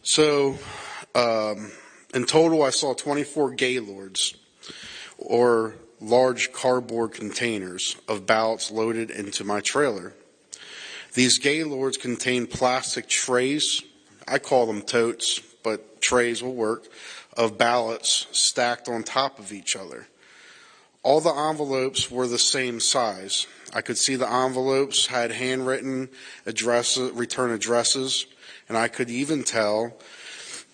So, in total, I saw 24 gaylords, or large cardboard containers of ballots loaded into my trailer. These gaylords contain plastic trays, I call them totes, but trays will work, of ballots stacked on top of each other. All the envelopes were the same size. I could see the envelopes had handwritten return addresses, and I could even tell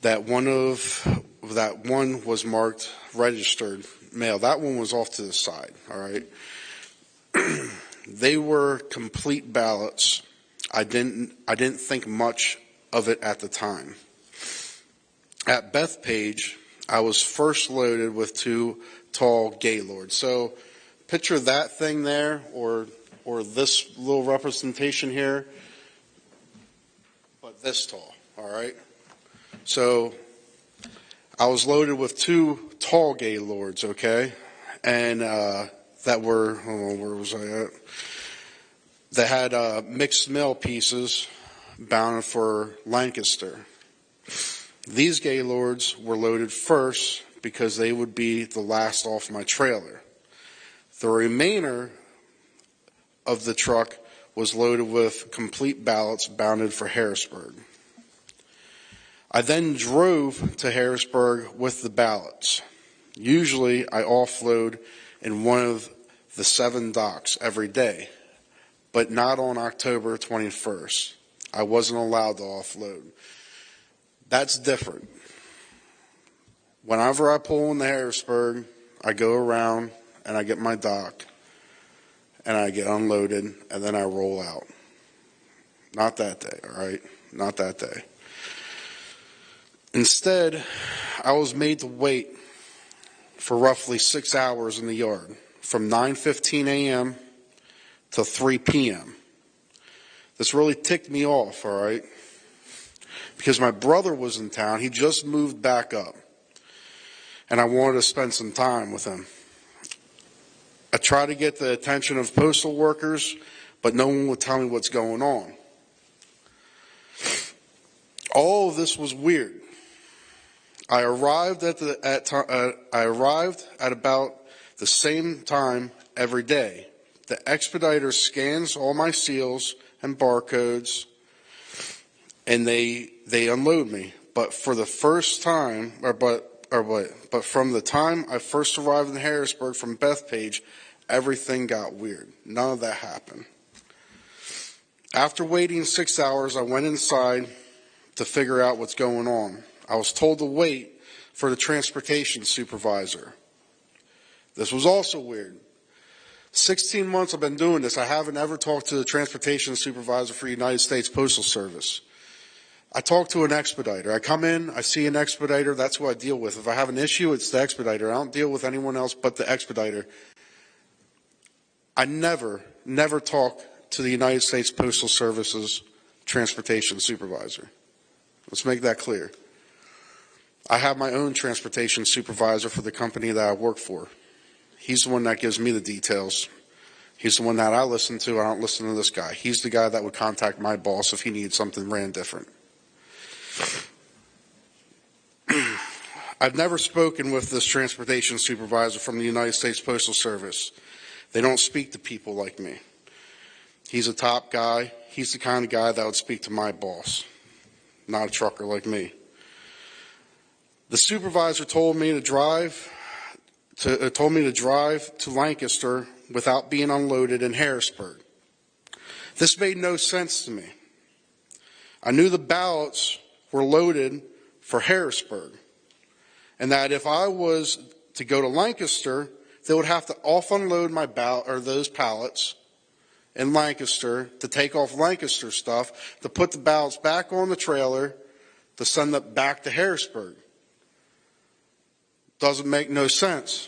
that one was marked registered mail. That one was off to the side, all right? They were complete ballots. I didn't think much of it at the time. At Bethpage, I was first loaded with 2 tall gaylords. So picture that thing there, or this little representation here, but this tall, all right? So I was loaded with 2 tall gaylords, okay? And that were, where was I at? That had mixed mail pieces bound for Lancaster. These gaylords were loaded first because they would be the last off my trailer. The remainder of the truck was loaded with complete ballots bounded for Harrisburg. I then drove to Harrisburg with the ballots. Usually I offload in one of the 7 docks every day, but not on October 21st. I wasn't allowed to offload. That's different. Whenever I pull into Harrisburg, I go around and I get my dock and I get unloaded and then I roll out. Not that day, all right? Not that day. Instead, I was made to wait for roughly 6 hours in the yard, from 9:15 a.m. to 3 p.m. This really ticked me off, all right? Because my brother was in town. He just moved back up. And I wanted to spend some time with him. I tried to get the attention of postal workers, but no one would tell me what's going on. All of this was weird. I arrived at about the same time every day. The expediter scans all my seals and barcodes, and they unload me. But for the first time, but from the time I first arrived in Harrisburg from Bethpage, everything got weird. None of that happened. After waiting 6 hours, I went inside to figure out what's going on. I was told to wait for the transportation supervisor. This was also weird. 16 months I've been doing this. I haven't ever talked to the transportation supervisor for the United States Postal Service. I talk to an expediter. I come in, I see an expediter, that's who I deal with. If I have an issue, it's the expediter. I don't deal with anyone else but the expediter. I never talk to the United States Postal Service's transportation supervisor. Let's make that clear. I have my own transportation supervisor for the company that I work for. He's the one that gives me the details. He's the one that I listen to. I don't listen to this guy. He's the guy that would contact my boss if he needed something ran different. I've never spoken with this transportation supervisor from the United States Postal Service. They don't speak to people like me. He's a top guy. He's the kind of guy that would speak to my boss, not a trucker like me. The supervisor told me to drive to Lancaster without being unloaded in Harrisburg. This made no sense to me. I knew the ballots were loaded for Harrisburg, and that if I was to go to Lancaster, they would have to off-unload my those pallets in Lancaster to take off Lancaster stuff, to put the ballots back on the trailer, to send it back to Harrisburg. Doesn't make no sense.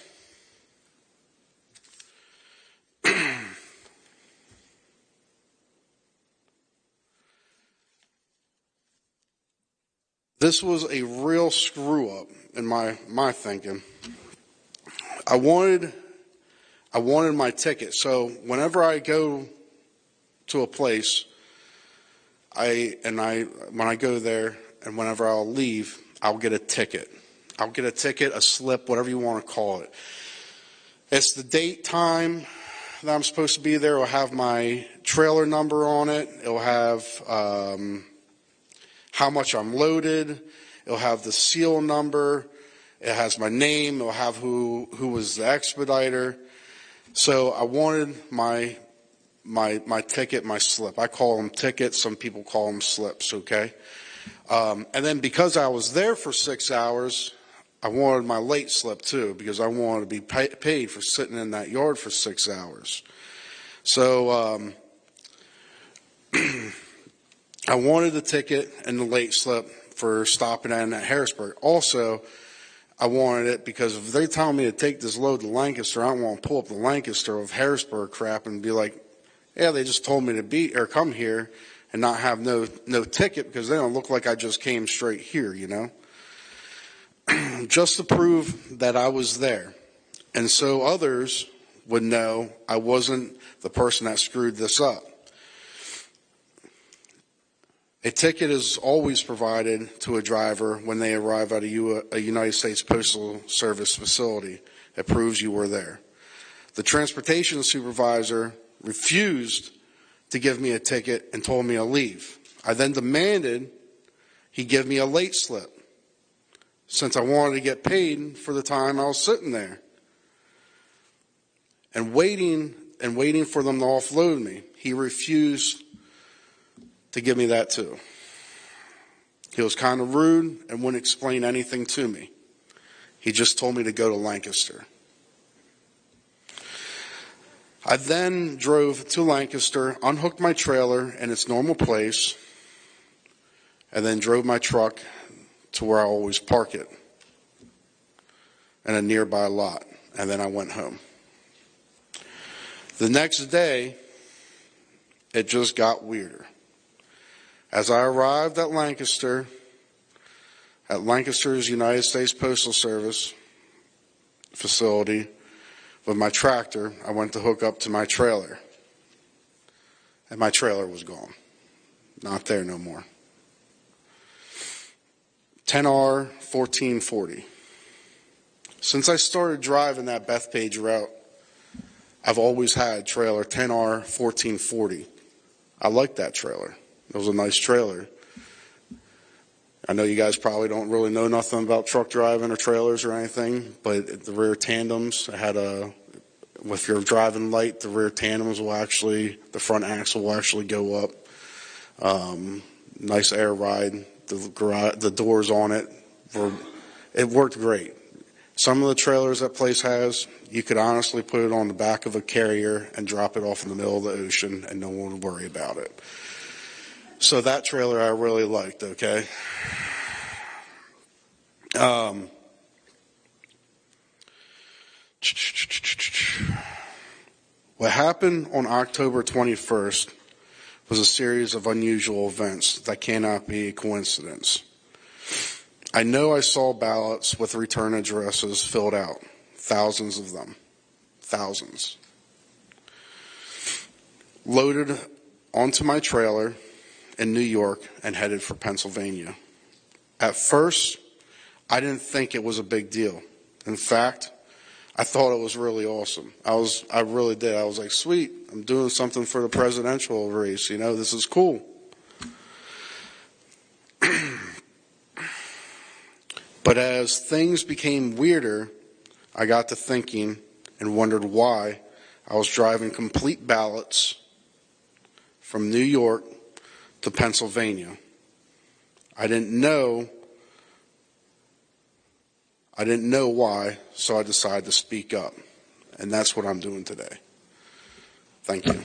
This was a real screw up in my thinking. I wanted my ticket. So whenever I go to a place, when I go there, and whenever I'll leave, I'll get a ticket. I'll get a ticket, a slip, whatever you want to call it. It's the date, time that I'm supposed to be there. It'll have my trailer number on it. It'll have how much I'm loaded. It'll have the seal number. It has my name. It'll have who was the expediter. So I wanted my ticket, my slip. I call them tickets. Some people call them slips, okay? And then because I was there for 6 hours, I wanted my late slip too, because I wanted to be paid for sitting in that yard for 6 hours. So I wanted the ticket and the late slip for stopping in at Harrisburg. Also, I wanted it because if they tell me to take this load to Lancaster, I don't want to pull up the Lancaster of Harrisburg crap and be like, yeah, they just told me to come here and not have no ticket, because they don't look like I just came straight here, you know. Just to prove that I was there. And so others would know I wasn't the person that screwed this up. A ticket is always provided to a driver when they arrive at a United States Postal Service facility. It proves you were there. The transportation supervisor refused to give me a ticket and told me to leave. I then demanded he give me a late slip, since I wanted to get paid for the time I was sitting there. And waiting for them to offload me, he refused to give me that too. He was kind of rude and wouldn't explain anything to me. He just told me to go to Lancaster. I then drove to Lancaster, unhooked my trailer in its normal place, and then drove my truck to where I always park it, in a nearby lot, and then I went home. The next day, it just got weirder. As I arrived at Lancaster's United States Postal Service facility with my tractor, I went to hook up to my trailer, and my trailer was gone. Not there no more. 10R 1440. Since I started driving that Bethpage route, I've always had trailer 10R 1440. I like that trailer. It was a nice trailer. I know you guys probably don't really know nothing about truck driving or trailers or anything, but the rear tandems, if you're driving light, the rear tandems the front axle will actually go up. Nice air ride. The doors on it worked great. Some of the trailers that place has, you could honestly put it on the back of a carrier and drop it off in the middle of the ocean and no one would worry about it. So that trailer I really liked, okay? What happened on October 21st was a series of unusual events that cannot be a coincidence. I know I saw ballots with return addresses filled out, thousands of them, thousands, loaded onto my trailer in New York and headed for Pennsylvania. At first, I didn't think it was a big deal. In fact, I thought it was really awesome. I really did. I was like, sweet, I'm doing something for the presidential race. You know, this is cool. But as things became weirder, I got to thinking and wondered why I was driving complete ballots from New York to Pennsylvania. I didn't know why, so I decided to speak up. And that's what I'm doing today. Thank you.